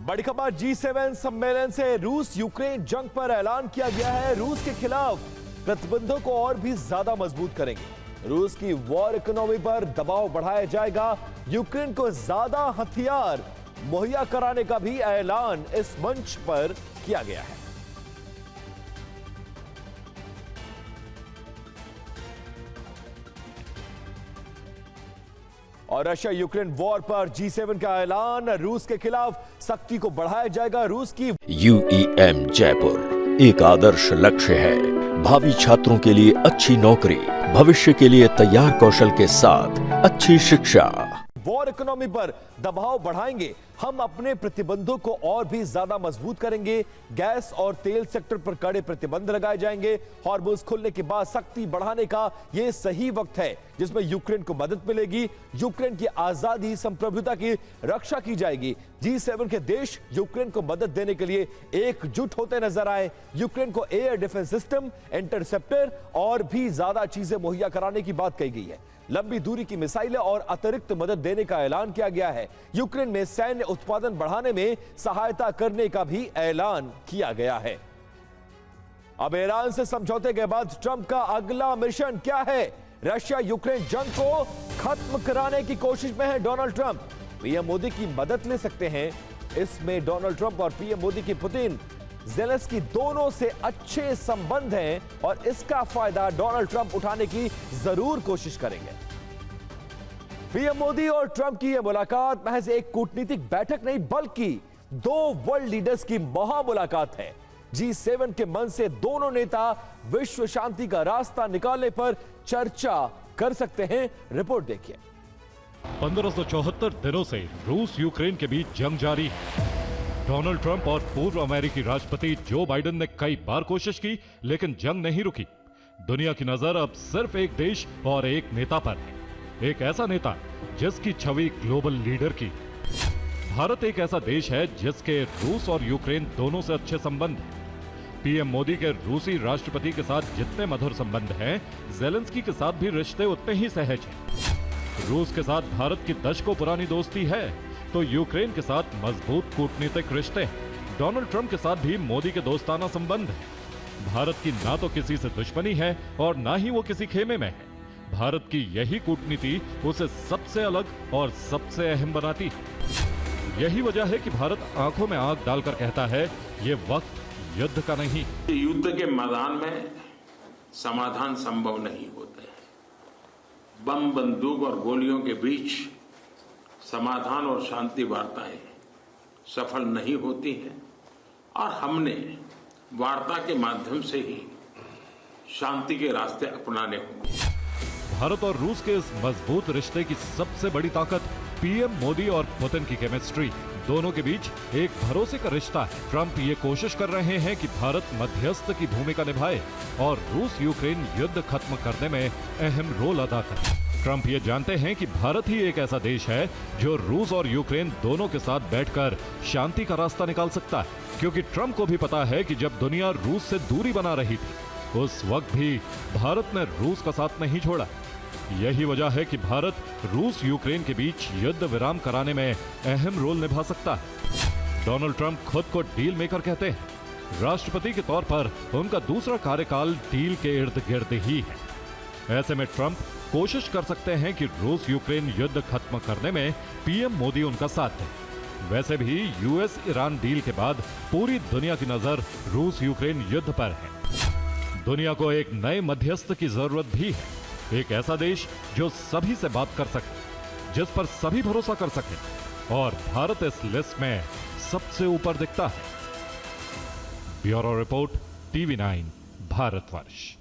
बड़ी खबर G7 सम्मेलन से रूस यूक्रेन जंग पर ऐलान किया गया है। रूस के खिलाफ प्रतिबंधों को और भी ज्यादा मजबूत करेंगे। रूस की वॉर इकोनॉमी पर दबाव बढ़ाया जाएगा। यूक्रेन को ज्यादा हथियार मुहैया कराने का भी ऐलान इस मंच पर किया गया है। और रशिया यूक्रेन वॉर पर G7 का ऐलान, रूस के खिलाफ सख्ती को बढ़ाया जाएगा। रूस की UEM जयपुर एक आदर्श लक्ष्य है। भावी छात्रों के लिए अच्छी नौकरी, भविष्य के लिए तैयार कौशल के साथ अच्छी शिक्षा। वॉर इकोनॉमी पर दबाव बढ़ाएंगे। हम अपने प्रतिबंधों को और भी ज्यादा मजबूत करेंगे। गैस और तेल सेक्टर पर कड़े प्रतिबंध लगाए जाएंगे। हॉर्मुज़ खुलने के बाद सख्ती बढ़ाने का यह सही वक्त है जिसमें यूक्रेन को मदद मिलेगी। यूक्रेन की आजादी, संप्रभुता की रक्षा की जाएगी। G7 के देश यूक्रेन को मदद देने के लिए एकजुट होते नजर आए। यूक्रेन को एयर डिफेंस सिस्टम, इंटरसेप्टर और भी ज्यादा चीजें मुहैया कराने की बात कही गई है। लंबी दूरी की मिसाइलें और अतिरिक्त मदद देने का ऐलान किया गया है। यूक्रेन में सैन्य उत्पादन बढ़ाने में सहायता करने का भी ऐलान किया गया है। अब ईरान से समझौते के बाद ट्रंप का अगला मिशन क्या है? रशिया यूक्रेन जंग को खत्म कराने की कोशिश में है डोनाल्ड ट्रंप। पीएम मोदी की मदद ले सकते हैं। इसमें डोनाल्ड ट्रंप और पीएम मोदी की पुतिन, ज़ेलेंस्की दोनों से अच्छे संबंध हैं और इसका फायदा डोनाल्ड ट्रंप उठाने की जरूर कोशिश करेंगे। पीएम मोदी और ट्रंप की यह मुलाकात महज एक कूटनीतिक बैठक नहीं बल्कि दो वर्ल्ड लीडर्स की महा मुलाकात है। G7 के मन से दोनों नेता विश्व शांति का रास्ता निकालने पर चर्चा कर सकते हैं। रिपोर्ट देखिए। 1574 दिनों से रूस यूक्रेन के बीच जंग जारी है। डोनाल्ड ट्रंप और पूर्व अमेरिकी राष्ट्रपति जो बाइडेन ने कई बार कोशिश की लेकिन जंग नहीं रुकी। दुनिया की नजर अब सिर्फ एक देश और एक नेता पर है। एक ऐसा नेता जिसकी छवि ग्लोबल लीडर की। भारत एक ऐसा देश है जिसके रूस और यूक्रेन दोनों से अच्छे संबंध हैं। पीएम मोदी के रूसी राष्ट्रपति के साथ जितने मधुर संबंध हैं, ज़ेलेंस्की के साथ भी रिश्ते उतने ही सहज हैं। रूस के साथ भारत की दशकों पुरानी दोस्ती है तो यूक्रेन के साथ मजबूत कूटनीतिक रिश्ते हैं। डोनाल्ड ट्रंप के साथ भी मोदी के दोस्ताना संबंध है। भारत की ना तो किसी से दुश्मनी है और ना ही वो किसी खेमे में है। भारत की यही कूटनीति उसे सबसे अलग और सबसे अहम बनाती है। यही वजह है कि भारत आंखों में आंख डालकर कहता है ये वक्त युद्ध का नहीं। युद्ध के मैदान में समाधान संभव नहीं होते। बम, बंदूक और गोलियों के बीच समाधान और शांति वार्ताएं सफल नहीं होती हैं और हमने वार्ता के माध्यम से ही शांति के रास्ते अपनाने होंगे। भारत और रूस के इस मजबूत रिश्ते की सबसे बड़ी ताकत पीएम मोदी और पुतिन की केमिस्ट्री। दोनों के बीच एक भरोसे का रिश्ता है। ट्रंप ये कोशिश कर रहे हैं कि भारत मध्यस्थ की भूमिका निभाए और रूस यूक्रेन युद्ध खत्म करने में अहम रोल अदा करे। ट्रंप ये जानते हैं कि भारत ही एक ऐसा देश है जो रूस और यूक्रेन दोनों के साथ बैठकर शांति का रास्ता निकाल सकता है, क्योंकि ट्रंप को भी पता है कि जब दुनिया रूस से दूरी बना रही थी उस वक्त भी भारत ने रूस का साथ नहीं छोड़ा। यही वजह है कि भारत रूस यूक्रेन के बीच युद्ध विराम कराने में अहम रोल निभा सकता है। डोनाल्ड ट्रंप खुद को डील मेकर कहते हैं। राष्ट्रपति के तौर पर उनका दूसरा कार्यकाल डील के इर्द गिर्द ही है। ऐसे में ट्रंप कोशिश कर सकते हैं कि रूस यूक्रेन युद्ध खत्म करने में पीएम मोदी उनका साथ दें। वैसे भी यूएस ईरान डील के बाद पूरी दुनिया की नजर रूस यूक्रेन युद्ध पर है। दुनिया को एक नए मध्यस्थ की जरूरत भी है। एक ऐसा देश जो सभी से बात कर सके, जिस पर सभी भरोसा कर सके, और भारत इस लिस्ट में सबसे ऊपर दिखता है। Bureau report, TV9 Bharatvarsh.